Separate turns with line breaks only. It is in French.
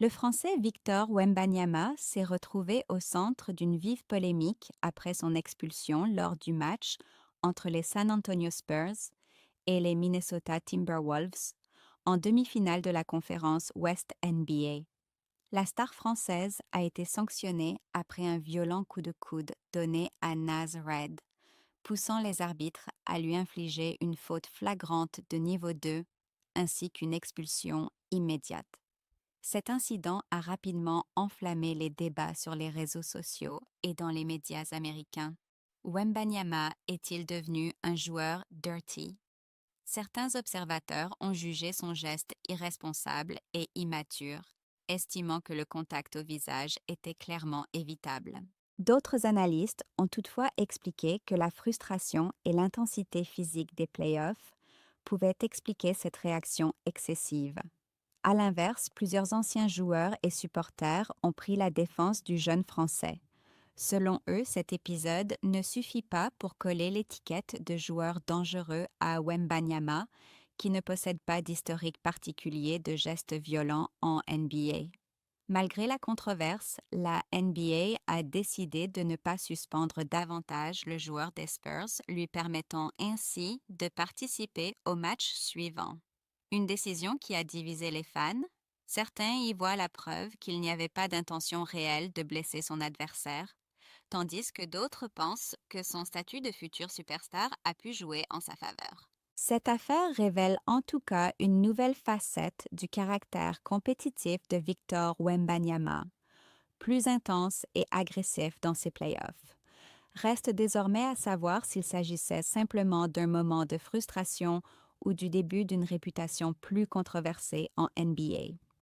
Le Français Victor Wembanyama s'est retrouvé au centre d'une vive polémique après son expulsion lors du match entre les San Antonio Spurs et les Minnesota Timberwolves en demi-finale de la conférence West NBA. La star française a été sanctionnée après un violent coup de coude donné à Naz Red, poussant les arbitres à lui infliger une faute flagrante de niveau 2 ainsi qu'une expulsion immédiate. Cet incident a rapidement enflammé les débats sur les réseaux sociaux et dans les médias américains. Wembanyama est-il devenu un joueur dirty? Certains observateurs ont jugé son geste irresponsable et immature, estimant que le contact au visage était clairement évitable. D'autres analystes ont toutefois expliqué que la frustration et l'intensité physique des playoffs pouvaient expliquer cette réaction excessive. À l'inverse, plusieurs anciens joueurs et supporters ont pris la défense du jeune Français. Selon eux, cet épisode ne suffit pas pour coller l'étiquette de joueur dangereux à Wembanyama, qui ne possède pas d'historique particulier de gestes violents en NBA. Malgré la controverse, la NBA a décidé de ne pas suspendre davantage le joueur des Spurs, lui permettant ainsi de participer au match suivant. Une décision qui a divisé les fans. Certains y voient la preuve qu'il n'y avait pas d'intention réelle de blesser son adversaire, tandis que d'autres pensent que son statut de futur superstar a pu jouer en sa faveur. Cette affaire révèle en tout cas une nouvelle facette du caractère compétitif de Victor Wembanyama, plus intense et agressif dans ses playoffs. Reste désormais à savoir s'il s'agissait simplement d'un moment de frustration ou du début d'une réputation plus controversée en NBA.